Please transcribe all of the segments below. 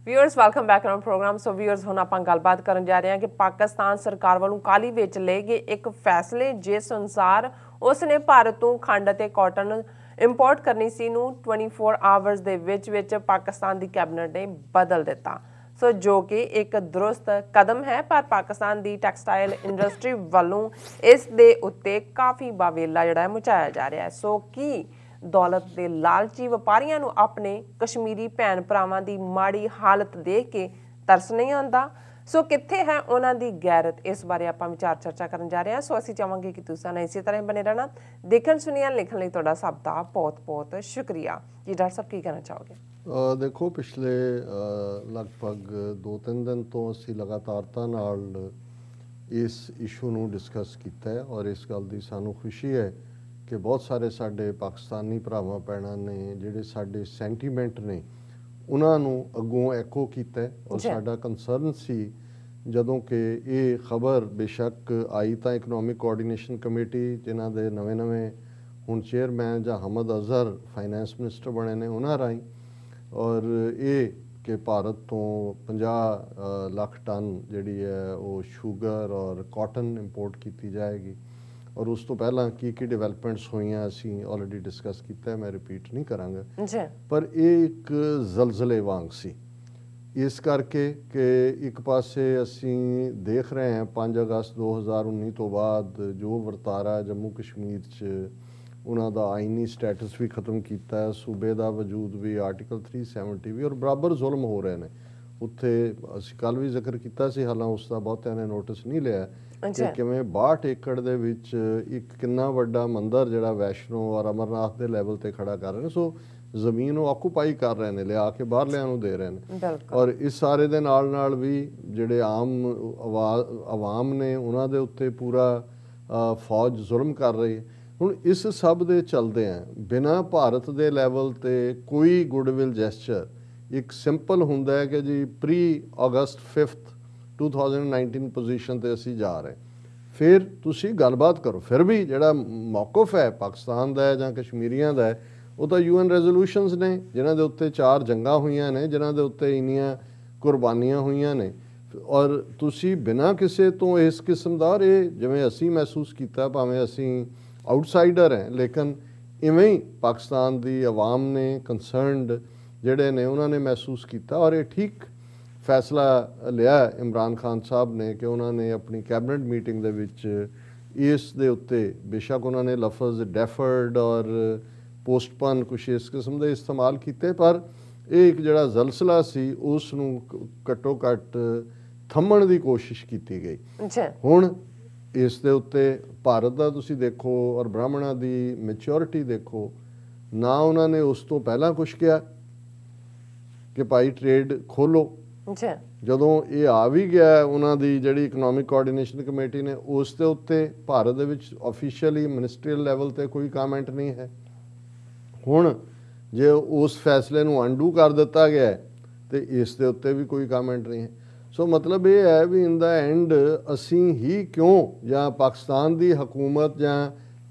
Viewers welcome back on program. So viewers हुण आपां गलबात करन जा रहे हैं कि पाकिस्तान सरकार वालों काली विच ले गए एक फैसले जिस अनुसार उसने भारत तो खंड ते कॉटन इंपोर्ट करनी सी नूं 24 आवर्स दे विच पाकिस्तान दी कैबिनेट ने बदल दिता। सो जो कि एक दुरुस्त कदम है, पर पाकिस्तान दी टैक्सटाइल इंडस्ट्री वालों इस दे उत्ते काफ़ी बावेला जिहड़ा मचाया जा रहा है। सो की दौलत के लालची व्यापारियों को अपने कश्मीरी भैन भरावां दी माड़ी हालत देख के तरस नहीं आता। सो कित्थे है उन्हां दी गैरत, इस बारे आपां विचार चर्चा करन जा रहे हैं। सो असीं चाहांगे कि तुसां ने इसी तरह बने रहना। देखण सुनिया लिखण लई तुहाडा सब दा बहुत बहुत शुक्रिया जी। डॉक्टर साहब की कहना चाहोगे? देखो पिछले लगभग 2-3 दिन तो असी लगातारता नाल इस इशू ਨੂੰ डिस्कस किया है और इस गल की सानू खुशी है कि बहुत सारे साडे पाकिस्तानी भरावां भैणां ने जिहड़े साडे सैंटीमेंट ने उन्हां नू अगों एको कीता और साडा कंसर्न सी जदों कि ये खबर बेशक आई तो इकनॉमिक कोआर्डीनेशन कमेटी जिन्हां दे नवें हुण चेयरमैन जां हमद अजहर फाइनैंस मिनिस्टर बने ने उन्हां राहीं और ये कि भारत तो 50 लाख टन जिहड़ी है वो शूगर और कॉटन इंपोर्ट की जाएगी और उस तो पहला की डिवेलपमेंट्स हुई असी ऑलरेडी डिस्कस किया, मैं रिपीट नहीं करांगा। पर ये एक जलजले वांग सी इस करके कि एक पासे असी देख रहे हैं 5 अगस्त 2019 तो बाद जो वरतारा जम्मू कश्मीर च उन्हों का आईनी स्टैटस भी खत्म किया है, सूबे का वजूद भी आर्टिकल 370 भी और बराबर जुल्म हो रहे हैं उत्थे। असी कल भी जिक्र किया सी, हालां उसका बहुतिਆਂ ने नोटिस नहीं लिया कि किवें 62 एकड़ दे विच एक कितना वड्डा मंदिर जिहड़ा वैष्णो और अमरनाथ के लैवल ते खड़ा कर रहे हैं। सो जमीन वो ऑकूपाई कर रहे हैं, लिया के बाहरलियां नूं दे रहे हैं और इस सारे दे नाल भी जिहड़े आम आवाम ने उन्हां दे उत्ते पूरा फौज जुल्म कर रही है। हुण इस सब दे चलदे हैं बिना भारत दे लैवल ते कोई गुडविल जैसचर एक सिंपल हुंदा है कि जी प्री अगस्त 5 2019 पोजीशन ते असी जा रहे, फिर तुसी गलबात करो। फिर भी जिहड़ा मौकफ है पाकिस्तान दा है जां कश्मीरियां दा है वो तो UN रेजोल्यूशनस ने जिन्हां दे उत्ते 4 जंगां होईयां ने, जिन्हां दे उत्ते इन्नियां कुर्बानियां होईयां ने और तुसी बिना किसी तो इस किस्म दा ये जिवें असी महसूस किया, भावें असी आउटसाइडर हैं लेकिन इवें ही पाकिस्तान की आवाम ने कंसर्नड जिहड़े ने उन्होंने महसूस किया और ये ठीक फैसला लिया इमरान खान साहब ने कि उन्होंने अपनी कैबिनेट मीटिंग दे विच इस दे उत्ते बेशक उन्होंने लफज डेफर्ड और पोस्टपोन कुछ इस किस्म के इस्तेमाल किए, पर एक जिहड़ा जलसला सी उस नूं घट्टो घट्ट थम्मण की कोशिश की गई। हुण इस दे उत्ते भारत का तुसी देखो और ब्राह्मणों की मैच्योरिटी देखो ना, उन्होंने उस तो पहला कुछ किया कि भाई ट्रेड खोलो। जदों ये आ भी गया उन्हों की जिहड़ी इकनॉमिक कोआर्डीनेशन कमेटी ने उस दे उत्ते भारत दे विच ऑफिशियली मिनिस्ट्रीयल लैवल ते कोई कामेंट नहीं है। हुण जे उस फैसले नूं अंडू कर दिता गया है तो इस दे उत्ते भी कोई कामेंट नहीं है। सो मतलब ये है भी इन द एंड असी ही क्यों जां पाकिस्तान की हुकूमत जां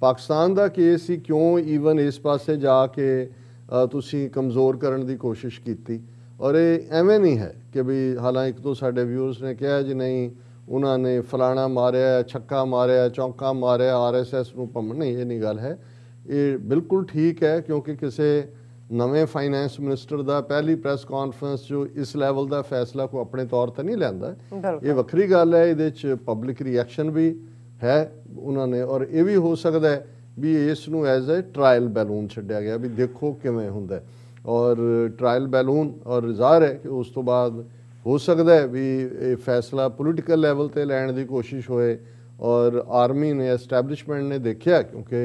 पाकिस्तान का केस ही क्यों ईवन इस पासे जाके तुसी कमज़ोर करने की कोशिश की और ये एवें नहीं है कि भी हालां एक तो साडे व्यूअर्स ने कहा जी नहीं उन्होंने फलाना मारिया, छक्का मारिया, चौंका मारिया, RSS नूं भंमण, नहीं ये नहीं गल है। ये बिल्कुल ठीक है क्योंकि किसी नवे फाइनैंस मिनिस्टर का पहली प्रैस कॉन्फ्रेंस जो इस लैवल का फैसला को अपने तौर पर नहीं लैंदा, ये वक्री गल है। ये पब्लिक रिएक्शन भी है उन्होंने और ये भी हो सकता है भी इसनूं एज ए ट्रायल बैलून छड्डिया गया भी देखो किवें हुंदा और ट्रायल बैलून और ज़ाहिर है कि उस तो बाद हो सकता है भी ये फैसला पोलिटिकल लैवल पर लैण की कोशिश होए और आर्मी ने एस्टैबलिशमेंट ने देखा क्योंकि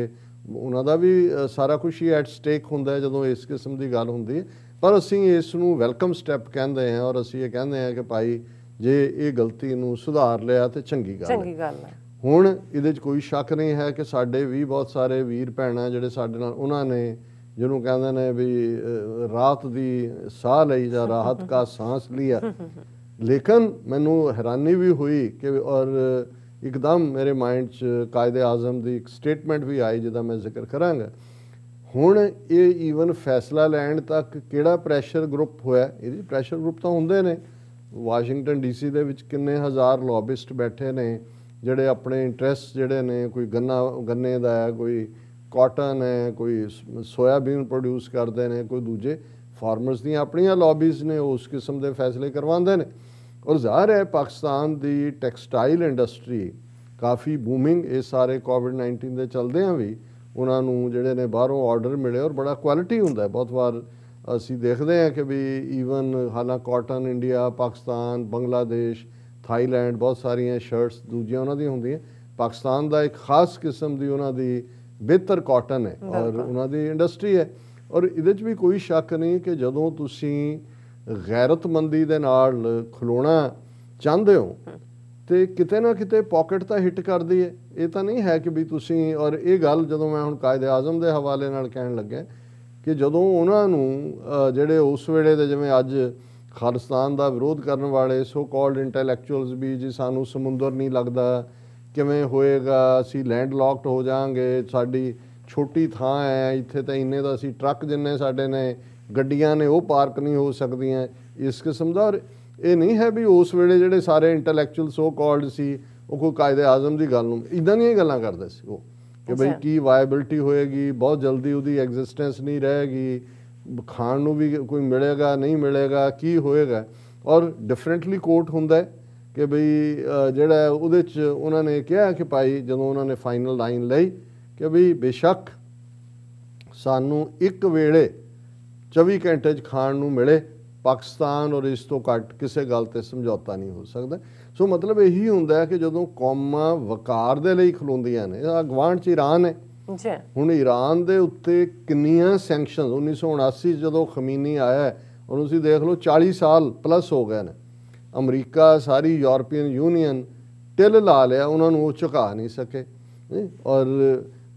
उन्होंने भी सारा कुछ ही एट स्टेक होंदा है जदों इस किस्म की गल होंदी है, पर असी इसनूं वेलकम स्टैप कहते हैं और असी ये कहते हैं कि भाई जे ये गलती नूं सुधार लिया तो चंगी गल है। हुण इहदे च कोई शक नहीं है कि साडे भी बहुत सारे वीर भैणां जिहड़े साडे नाल उन्होंने जिन्हों कहते हैं भी रात दी साह लई जां राहत का सांस लिया, लेकिन मैनू हैरानी भी हुई कि और एकदम मेरे माइंड च कायदे आज़म की एक स्टेटमेंट भी आई जिहदा मैं जिक्र करांगा। ਹੁਣ ਇਹ ਈਵਨ ਫੈਸਲਾ ਲੈਣ ਤੱਕ ਕਿਹੜਾ ਪ੍ਰੈਸ਼ਰ ਗਰੁੱਪ ਹੋਇਆ, ਇਹਦੀ ਪ੍ਰੈਸ਼ਰ ਗਰੁੱਪ ਤਾਂ ਹੁੰਦੇ ਨੇ। ਵਾਸ਼ਿੰਗਟਨ ਡੀਸੀ ਦੇ ਵਿੱਚ ਕਿੰਨੇ ਹਜ਼ਾਰ ਲੌਬਿਸਟ ਬੈਠੇ ਨੇ ਜਿਹੜੇ ਆਪਣੇ ਇੰਟਰਸਟ ਜਿਹੜੇ ਨੇ, ਕੋਈ ਗੰਨੇ ਦਾ ਹੈ, ਕੋਈ ਕਾਟਨ ਹੈ, ਕੋਈ ਸੋਇਆਬੀਨ ਪ੍ਰੋਡਿਊਸ ਕਰਦੇ ਨੇ, ਕੋਈ ਦੂਜੇ ਫਾਰਮਰਸ ਦੀਆਂ ਆਪਣੀਆਂ ਲੌਬੀਜ਼ ਨੇ, ਉਸ ਕਿਸਮ ਦੇ ਫੈਸਲੇ ਕਰਵਾਉਂਦੇ ਨੇ। ਔਰ ਜ਼ਾਹਿਰ ਹੈ ਪਾਕਿਸਤਾਨ ਦੀ ਟੈਕਸਟਾਈਲ ਇੰਡਸਟਰੀ ਕਾਫੀ ਬੂਮਿੰਗ ਇਸ ਸਾਰੇ ਕੋਵਿਡ-19 ਦੇ ਚਲਦਿਆਂ ਵੀ ਉਹਨਾਂ ਨੂੰ ਜਿਹੜੇ ਨੇ ਬਾਹਰੋਂ ਆਰਡਰ ਮਿਲੇ ਔਰ ਬੜਾ ਕੁਆਲਿਟੀ ਹੁੰਦਾ ਹੈ। ਬਹੁਤ ਵਾਰ ਅਸੀਂ ਦੇਖਦੇ ਹਾਂ ਕਿ ਵੀ ਈਵਨ ਹਾਲਾਂਕਿ cotton India, Pakistan, Bangladesh, Thailand ਬਹੁਤ ਸਾਰੀਆਂ ਸ਼ਰਟਸ ਦੂਜੀਆਂ ਉਹਨਾਂ ਦੀਆਂ ਹੁੰਦੀਆਂ, ਪਾਕਿਸਤਾਨ ਦਾ ਇੱਕ ਖਾਸ ਕਿਸਮ ਦੀ ਉਹਨਾਂ ਦੀ ਬਿਹਤਰ ਕਾਟਨ ਹੈ ਔਰ ਉਹਨਾਂ ਦੀ ਇੰਡਸਟਰੀ ਹੈ। ਔਰ ਇਹਦੇ 'ਚ ਵੀ ਕੋਈ ਸ਼ੱਕ ਨਹੀਂ ਕਿ ਜਦੋਂ ਤੁਸੀਂ ਗੈਰਤਮੰਦੀ ਦੇ ਨਾਲ ਖਲੋਣਾ ਚਾਹੁੰਦੇ ਹੋ ਤੇ ਕਿਤੇ ਨਾ ਕਿਤੇ ਪਾਕਟ ਤਾਂ ਹਿੱਟ ਕਰਦੀ ਹੈ। ਇਹ ਤਾਂ ਨਹੀਂ ਹੈ ਕਿ ਵੀ ਤੁਸੀਂ, ਔਰ ਇਹ ਗੱਲ ਜਦੋਂ ਮੈਂ ਹੁਣ ਕਾਇਦੇ ਆਜ਼ਮ ਦੇ ਹਵਾਲੇ ਨਾਲ ਕਹਿਣ ਲੱਗਾ ਕਿ ਜਦੋਂ ਉਹਨਾਂ ਨੂੰ ਜਿਹੜੇ ਉਸ ਵੇਲੇ ਦੇ ਜਿਵੇਂ ਅੱਜ ਖਾਲਿਸਤਾਨ ਦਾ ਵਿਰੋਧ ਕਰਨ ਵਾਲੇ ਸੋ ਕਾਲਡ ਇੰਟੈਲੈਕਚੁਅਲਸ ਵੀ ਜੀ ਸਾਨੂੰ ਸਮੁੰਦਰ ਨਹੀਂ ਲੱਗਦਾ, ਕਿਵੇਂ ਹੋਏਗਾ, ਅਸੀਂ ਲੈਂਡ ਲੌਕਡ ਹੋ ਜਾਵਾਂਗੇ, ਸਾਡੀ ਛੋਟੀ ਥਾਂ ਹੈ ਇੱਥੇ ਤਾਂ ਇੰਨੇ ਦਾ ਅਸੀਂ ਟਰੱਕ ਜਿੰਨੇ ਸਾਡੇ ਨੇ ਗੱਡੀਆਂ ਨੇ ਉਹ ਪਾਰਕ ਨਹੀਂ ਹੋ ਸਕਦੀਆਂ, ਇਸ ਕਿਸਮ ਦਾ। ਔਰ ਇਹ ਨਹੀਂ ਹੈ ਵੀ ਉਸ ਵੇਲੇ ਜਿਹੜੇ ਸਾਰੇ ਇੰਟੈਲੈਕਚੁਅਲ ਸੋ ਕਾਲਡ ਸੀ ਉਹ ਕੋਈ ਕਾਇਦੇ ਆਜ਼ਮ ਦੀ ਗੱਲ ਨੂੰ ਇੱਦਾਂ ਦੀਆਂ ਗੱਲਾਂ ਕਰਦੇ ਸੀ ਉਹ ਕਿ ਬਈ ਕੀ ਵਾਇਬਿਲਿਟੀ ਹੋਏਗੀ, ਬਹੁਤ ਜਲਦੀ ਉਹਦੀ ਐਗਜ਼ਿਸਟੈਂਸ ਨਹੀਂ ਰਹੇਗੀ, ਖਾਣ ਨੂੰ ਵੀ ਕੋਈ ਮਿਲੇਗਾ ਨਹੀਂ ਮਿਲੇਗਾ, ਕੀ ਹੋਏਗਾ। ਔਰ ਡਿਫਰੈਂਟਲੀ ਕੋਟ ਹੁੰਦਾ ਕਿ ਬਈ ਜਿਹੜਾ ਉਹਦੇ 'ਚ ਉਹਨਾਂ ਨੇ ਕਿਹਾ ਕਿ ਭਾਈ ਜਦੋਂ ਉਹਨਾਂ ਨੇ ਫਾਈਨਲ ਲਾਈਨ ਲਈ ਕਿ ਬਈ ਬੇਸ਼ੱਕ ਸਾਨੂੰ ਇੱਕ ਵੇਲੇ 24 ਘੰਟੇ 'ਚ ਖਾਣ ਨੂੰ ਮਿਲੇ, ਪਾਕਿਸਤਾਨ ਔਰ ਇਸ ਤੋਂ ਘੱਟ ਕਿਸੇ ਗੱਲ 'ਤੇ ਸਮਝੌਤਾ ਨਹੀਂ ਹੋ ਸਕਦਾ। ਸੋ ਮਤਲਬ ਇਹੀ ਹੁੰਦਾ ਕਿ ਜਦੋਂ ਕੌਮਾਂ ਵਕਾਰ ਦੇ ਲਈ ਖਲੋਂਦੀਆਂ ਨੇ, ਗਵਾਂਢ 'ਚ ਈਰਾਨ ਹੈ, ਹੁਣ ਈਰਾਨ ਦੇ ਉੱਤੇ ਕਿੰਨੀਆਂ ਸੈਂਕਸ਼ਨਸ 1979 ਜਦੋਂ ਖਮੀਨੀ ਆਇਆ ਉਹਨੂੰ ਤੁਸੀਂ ਦੇਖ ਲਓ 40 ਸਾਲ ਪਲੱਸ ਹੋ ਗਏ ਨੇ। ਅਮਰੀਕਾ, ਸਾਰੀ ਯੂਰਪੀਅਨ ਯੂਨੀਅਨ ਟਿਲ ਲਾ ਲਿਆ, ਉਹਨਾਂ ਨੂੰ ਉਹ ਝੁਕਾ ਨਹੀਂ ਸਕੇ। ਔਰ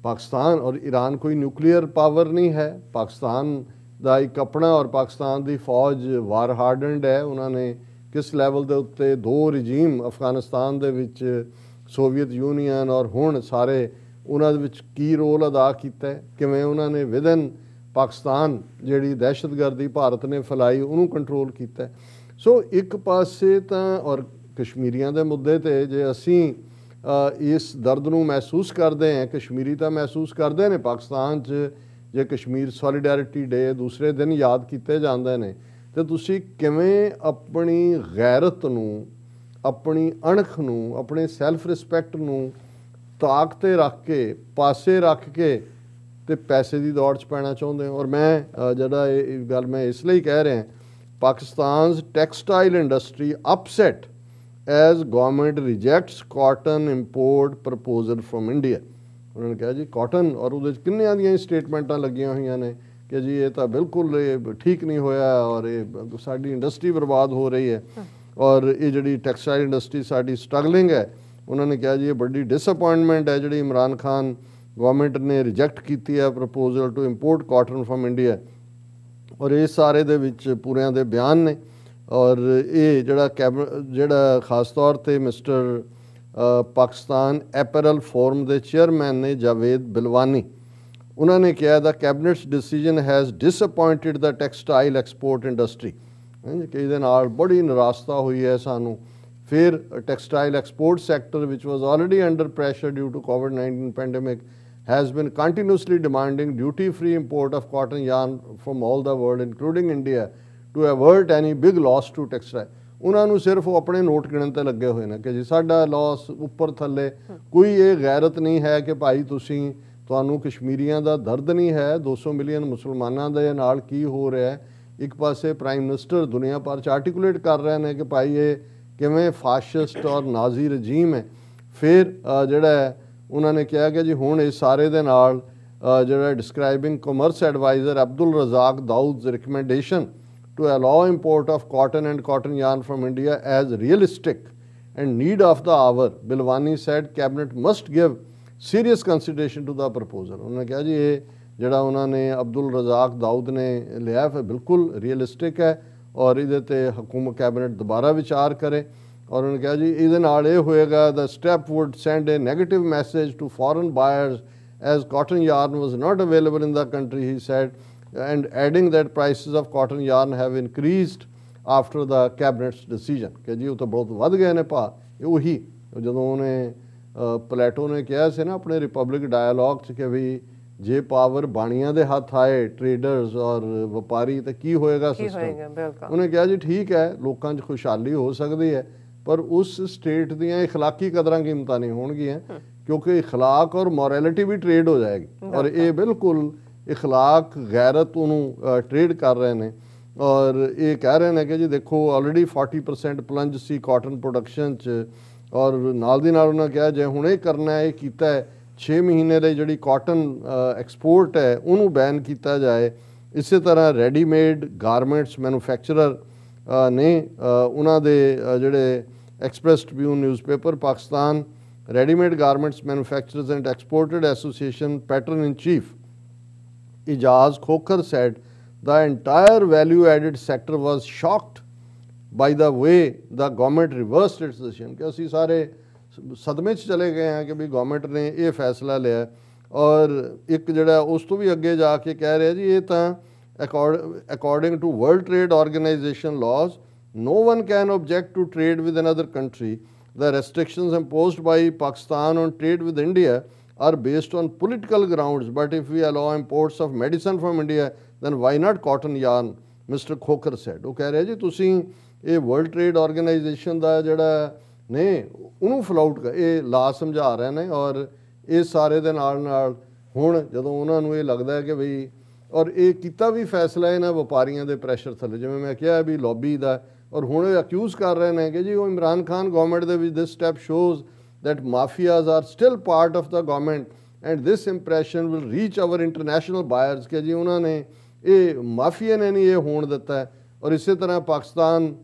ਪਾਕਿਸਤਾਨ ਔਰ ਈਰਾਨ ਕੋਈ ਨਿਊਕਲੀਅਰ ਪਾਵਰ ਨਹੀਂ ਹੈ, ਪਾਕਿਸਤਾਨ ਦਾ ਇੱਕ ਆਪਣਾ, ਔਰ ਪਾਕਿਸਤਾਨ ਦੀ ਫੌਜ ਵਾਰ ਹਾਰਡਨਡ ਹੈ। ਉਹਨਾਂ ਨੇ ਕਿਸ ਲੈਵਲ ਦੇ ਉੱਤੇ ਦੋ ਰਜੀਮ ਅਫਗਾਨਿਸਤਾਨ ਦੇ ਵਿੱਚ, ਸੋਵੀਅਤ ਯੂਨੀਅਨ ਔਰ ਹੁਣ ਸਾਰੇ, ਉਹਨਾਂ ਦੇ ਵਿੱਚ ਕੀ ਰੋਲ ਅਦਾ ਕੀਤਾ, ਕਿਵੇਂ ਉਹਨਾਂ ਨੇ ਵਿਦਨ ਪਾਕਿਸਤਾਨ ਜਿਹੜੀ ਦਹਿਸ਼ਤਗਰਦੀ ਭਾਰਤ ਨੇ ਫੈਲਾਈ ਉਹਨੂੰ ਕੰਟਰੋਲ ਕੀਤਾ। ਸੋ ਇੱਕ ਪਾਸੇ ਤਾਂ ਔਰ ਕਸ਼ਮੀਰੀਆਂ ਦੇ ਮੁੱਦੇ 'ਤੇ ਜੇ ਅਸੀਂ ਇਸ ਦਰਦ ਨੂੰ ਮਹਿਸੂਸ ਕਰਦੇ ਹਾਂ, ਕਸ਼ਮੀਰੀ ਤਾਂ ਮਹਿਸੂਸ ਕਰਦੇ ਨੇ। ਪਾਕਿਸਤਾਨ 'ਚ ਜੇ ਕਸ਼ਮੀਰ ਸੋਲੀਡੈਰਿਟੀ ਡੇ ਦੂਸਰੇ ਦਿਨ ਯਾਦ ਕੀਤੇ ਜਾਂਦੇ ਨੇ ਤੇ ਤੁਸੀਂ ਕਿਵੇਂ ਆਪਣੀ ਗੈਰਤ ਨੂੰ, ਆਪਣੀ ਅਣਖ ਨੂੰ, ਆਪਣੇ ਸੈਲਫ ਰਿਸਪੈਕਟ ਨੂੰ ਤਾਕ 'ਤੇ ਰੱਖ ਕੇ, ਪਾਸੇ ਰੱਖ ਕੇ ਤੇ ਪੈਸੇ ਦੀ ਦੌੜ 'ਚ ਪੈਣਾ ਚਾਹੁੰਦੇ ਹੋ। ਔਰ ਮੈਂ ਜਿਹੜਾ ਇਹ ਗੱਲ ਮੈਂ ਇਸ ਲਈ ਕਹਿ ਰਿਹਾ, ਪਾਕਿਸਤਾਨ's textile industry upset as government rejects cotton import proposal from India। ਉਹਨਾਂ ਨੇ ਕਿਹਾ ਜੀ ਕਾਟਨ, ਔਰ ਉਹਦੇ 'ਚ ਕਿੰਨਿਆਂ ਦੀਆਂ ਸਟੇਟਮੈਂਟਾਂ ਲੱਗੀਆਂ ਹੋਈਆਂ ਨੇ ਕਿ ਜੀ ਇਹ ਤਾਂ ਬਿਲਕੁਲ ਇਹ ਠੀਕ ਨਹੀਂ ਹੋਇਆ ਔਰ ਇਹ ਸਾਡੀ ਇੰਡਸਟਰੀ ਬਰਬਾਦ ਹੋ ਰਹੀ ਹੈ ਔਰ ਇਹ ਜਿਹੜੀ ਟੈਕਸਟਾਈਲ ਇੰਡਸਟਰੀ ਸਾਡੀ ਸਟਰਗਲਿੰਗ ਹੈ। ਉਹਨਾਂ ਨੇ ਕਿਹਾ ਜੀ ਇਹ ਬੜੀ ਡਿਸਅਪੁਆਇੰਟਮੈਂਟ ਹੈ ਜਿਹੜੀ ਇਮਰਾਨ ਖਾਨ ਗਵਰਨਮੈਂਟ ਨੇ ਰਿਜੈਕਟ ਕੀਤੀ ਹੈ proposal to import cotton from India. ਔਰ ਇਹ ਸਾਰੇ ਦੇ ਵਿੱਚ ਪੂਰਿਆਂ ਦੇ ਬਿਆਨ ਨੇ। ਔਰ ਇਹ ਜਿਹੜਾ ਖਾਸ ਤੌਰ 'ਤੇ ਮਿਸਟਰ ਪਾਕਿਸਤਾਨ ਐਪਰਲ ਫੋਰਮ ਦੇ ਚੇਅਰਮੈਨ ਨੇ ਜਾਵੇਦ ਬਿਲਵਾਨੀ, ਉਹਨਾਂ ਨੇ ਕਿਹਾ the cabinet's decision has disappointed the textile export industry ਕਿ ਇਹਦੇ ਨਾਲ ਬੜੀ ਨਿਰਾਸ਼ਤਾ ਹੋਈ ਹੈ ਸਾਨੂੰ। ਫਿਰ ਟੈਕਸਟਾਈਲ ਐਕਸਪੋਰਟ ਸੈਕਟਰ ਵਿਚ was already under pressure due to ਕੋਵਿਡ-19 pandemic has been continuously demanding duty-free import of cotton yarn from all the world including India to avert any big loss to textile। ਉਹਨਾਂ ਨੂੰ ਸਿਰਫ ਉਹ ਆਪਣੇ note ਗਿਣਨ ਤੇ ਲੱਗੇ ਹੋਏ ਨੇ ਕਿ ਜੀ ਸਾਡਾ ਲਾਸ ਉੱਪਰ ਥੱਲੇ, ਕੋਈ ਇਹ ਗੈਰਤ ਨਹੀਂ ਹੈ ਕਿ ਭਾਈ ਤੁਹਾਨੂੰ ਕਸ਼ਮੀਰੀਆਂ ਦਾ ਦਰਦ ਨਹੀਂ ਹੈ, 200 ਮਿਲੀਅਨ ਮੁਸਲਮਾਨਾਂ ਦੇ ਨਾਲ ਕੀ ਹੋ ਰਿਹਾ ਹੈ। ਇੱਕ ਪਾਸੇ ਪ੍ਰਾਈਮ ਮਿਨਿਸਟਰ ਦੁਨੀਆ ਭਰ 'ਚ ਆਰਟੀਕੂਲੇਟ ਕਰ ਰਹੇ ਨੇ ਕਿ ਭਾਈ ਇਹ ਕਿਵੇਂ ਫਾਸ਼ਿਸਟ ਔਰ ਨਾਜ਼ੀ ਰਜੀਮ ਹੈ। ਫਿਰ ਜਿਹੜਾ ਉਹਨਾਂ ਨੇ ਕਿਹਾ ਕਿ ਜੀ ਹੁਣ ਇਸ ਸਾਰੇ ਦੇ ਨਾਲ ਜਿਹੜਾ describing commerce adviser Abdul Razak Dawood's recommendation to allow import of cotton and cotton yarn from India as realistic and need of the hour, Bilwani said cabinet must give serious consideration to the proposal। ਉਹਨਾਂ ਨੇ ਕਿਹਾ ਜੀ ਇਹ ਜਿਹੜਾ ਉਹਨਾਂ ਨੇ ਅਬਦੁਲ ਰਜ਼ਾਕ ਦਾਊਦ ਨੇ ਲਿਆ ਫਿਰ ਬਿਲਕੁਲ ਰੀਅਲਿਸਟਿਕ ਹੈ ਔਰ ਇਹਦੇ 'ਤੇ ਹਕੂਮਤ ਕੈਬਨਿਟ ਦੁਬਾਰਾ ਵਿਚਾਰ ਕਰੇ। ਔਰ ਉਹਨਾਂ ਨੇ ਕਿਹਾ ਜੀ ਇਹਦੇ ਨਾਲ ਇਹ ਹੋਏਗਾ the step would send a negative message to foreign buyers as cotton yarn was not available in the country, he said, and adding that prices of cotton yarn have increased after the cabinet's decision ਕਿ ਜੀ ਉਹ ਤਾਂ ਬਹੁਤ ਵੱਧ ਗਏ ਨੇ ਭਾ ਉਹੀ ਜਦੋਂ ਉਹਨੇ ਪਲੇਟੋ ਨੇ ਕਿਹਾ ਸੀ ਨਾ ਆਪਣੇ ਰਿਪਬਲਿਕ ਡਾਇਲੋਗ 'ਚ ਕਿ ਵੀ ਜੇ ਪਾਵਰ ਬਾਣੀਆਂ ਦੇ ਹੱਥ ਆਏ ਟ੍ਰੇਡਰਸ ਔਰ ਵਪਾਰੀ ਤਾਂ ਕੀ ਹੋਏਗਾ ਸਿਸਟਮ ਉਹਨੇ ਕਿਹਾ ਜੀ ਠੀਕ ਹੈ ਲੋਕਾਂ 'ਚ ਖੁਸ਼ਹਾਲੀ ਹੋ ਸਕਦੀ ਹੈ ਪਰ ਉਸ ਸਟੇਟ ਦੀਆਂ ਇਖਲਾਕੀ ਕਦਰਾਂ ਕੀਮਤਾਂ ਨਹੀਂ ਹੋਣਗੀਆਂ ਕਿਉਂਕਿ ਇਖਲਾਕ ਔਰ ਮੋਰੈਲਿਟੀ ਵੀ ਟ੍ਰੇਡ ਹੋ ਜਾਏਗੀ ਔਰ ਇਹ ਬਿਲਕੁਲ ਇਖਲਾਕ ਗੈਰਤ ਉਹਨੂੰ ਟ੍ਰੇਡ ਕਰ ਰਹੇ ਨੇ ਔਰ ਇਹ ਕਹਿ ਰਹੇ ਨੇ ਕਿ ਜੀ ਦੇਖੋ ਆਲਰੇਡੀ 40% ਪਲੰਜ ਸੀ ਕਾਟਨ ਪ੍ਰੋਡਕਸ਼ਨ 'ਚ ਔਰ ਨਾਲ ਦੀ ਨਾਲ ਉਹਨਾਂ ਕਿਹਾ ਜੇ ਹੁਣ ਇਹ ਕਰਨਾ ਇਹ ਕੀਤਾ ਹੈ 6 ਮਹੀਨੇ ਲਈ ਜਿਹੜੀ ਕਾਟਨ ਐਕਸਪੋਰਟ ਹੈ ਉਹਨੂੰ ਬੈਨ ਕੀਤਾ ਜਾਏ ਇਸੇ ਤਰ੍ਹਾਂ ਰੈਡੀਮੇਡ ਗਾਰਮੈਂਟਸ ਮੈਨੂਫੈਕਚਰਰ ਨੇ ਉਹਨਾਂ ਦੇ ਜਿਹੜੇ Express Tribune newspaper Pakistan readymade garments manufacturers and exported association patron in chief Ijaz Khokhar said the entire value added sector was shocked by the way the government reversed its decision ਕਿ ਅਸੀਂ ਸਾਰੇ ਸਦਮੇ 'ਚ ਚਲੇ ਗਏ ਹਾਂ ਕਿ ਵੀ ਗਵਰਨਮੈਂਟ ਨੇ ਇਹ ਫੈਸਲਾ ਲਿਆ ਔਰ ਇੱਕ ਜਿਹੜਾ ਉਸ ਤੋਂ ਵੀ ਅੱਗੇ ਜਾ ਕੇ ਕਹਿ ਰਿਹਾ ਜੀ ਇਹ ਤਾਂ according to World Trade Organization laws no one can object to trade with another country. The restrictions imposed by Pakistan on trade with India are based on political grounds, but if we allow imports of medicine from India then why not cotton yarn, Mr. Khokhar said. ਉਹ ਕਹਿ ਰਿਹਾ ਜੀ ਤੁਸੀਂ ਇਹ world trade organisation ਦਾ ਜਿਹੜਾ ਨੇ ਉਹਨੂੰ ਫਲਾਊਟ ਇਹ ਲਾ ਸਮਝਾ ਰਹੇ ਨੇ ਔਰ ਇਹ ਸਾਰੇ ਦੇ ਨਾਲ ਹੁਣ ਜਦੋਂ ਉਹਨਾਂ ਨੂੰ ਇਹ ਲੱਗਦਾ ਹੈ ਕਿ ਬਈ ਔਰ ਇਹ ਕੀਤਾ ਵੀ ਫੈਸਲਾ ਇਹਨਾਂ ਵਪਾਰੀਆਂ ਦੇ ਪ੍ਰੈਸ਼ਰ ਥੱਲੇ ਜਿਵੇਂ ਮੈਂ ਕਿਹਾ ਵੀ ਲੌਬੀ ਦਾ ਔਰ ਹੁਣ ਇਹ ਅਕਿਊਜ਼ ਕਰ ਰਹੇ ਨੇ ਕਿ ਜੀ ਉਹ ਇਮਰਾਨ ਖਾਨ ਗਵਰਨਮੈਂਟ ਦੇ ਵਿੱਚ this step shows that mafias are still part of the government and this impression will reach our international buyers ਕਿ ਜੀ ਉਹਨਾਂ ਨੇ ਇਹ ਮਾਫੀਆ ਨੇ ਨਹੀਂ ਇਹ ਹੋਣ ਦਿੱਤਾ ਹੈ ਔਰ ਇਸੇ ਤਰ੍ਹਾਂ ਪਾਕਿਸਤਾਨ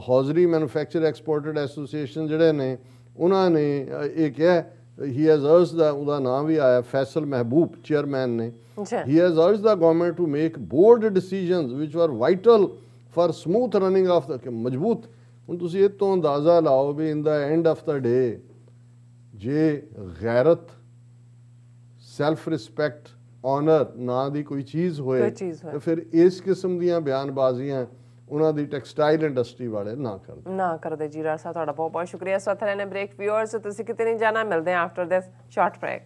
ਹੌਜ਼ਰੀ ਮੈਨੂਫੈਕਚਰ ਐਕਸਪੋਰਟਡ ਐਸੋਸੀਏਸ਼ਨ ਜਿਹੜੇ ਨੇ ਉਹਨਾਂ ਨੇ ਇਹ ਕਿਹਾ he has urged the ਉਹਦਾ ਨਾਮ ਵੀ ਆਇਆ ਫੈਸਲ ਮਹਿਬੂਬ ਚੇਅਰਮੈਨ ਨੇ he has urged the government to make bold decisions which were vital for smooth running of the ਮਜ਼ਬੂਤ ਹੁਣ ਤੁਸੀਂ ਇਹ ਤੋਂ ਅੰਦਾਜ਼ਾ ਲਾਓ ਵੀ ਇਨ ਦਾ ਐਂਡ ਆਫ ਦਾ ਡੇ ਜੇ ਗੈਰਤ ਸੈਲਫ ਰਿਸਪੈਕਟ ਆਨਰ ਨਾਂ ਦੀ ਕੋਈ ਚੀਜ਼ ਹੋਏ ਤਾਂ ਫਿਰ ਇਸ ਕਿਸਮ ਦੀਆਂ ਬਿਆਨਬਾਜ਼ੀਆਂ ਉਹਨਾਂ ਦੀ ਟੈਕਸਟਾਈਲ ਇੰਡਸਟਰੀ ਵਾਲੇ ਨਾ ਕਰਦੇ ਜੀ। ਰਾਜ ਸਾਹਿਬ ਤੁਹਾਡਾ ਬਹੁਤ ਬਹੁਤ ਸ਼ੁਕਰੀਆ। ਸੋ ਥਰੇ ਨੇ ਬ੍ਰੇਕ ਵਿਊਅਰਸ ਤੁਸੀਂ ਕਿਤੇ ਨਹੀਂ ਜਾਣਾ ਮਿਲਦੇ ਆ ਆਫਟਰ ਦਿਸ ਸ਼ਾਰਟ ਬ੍ਰੇਕ।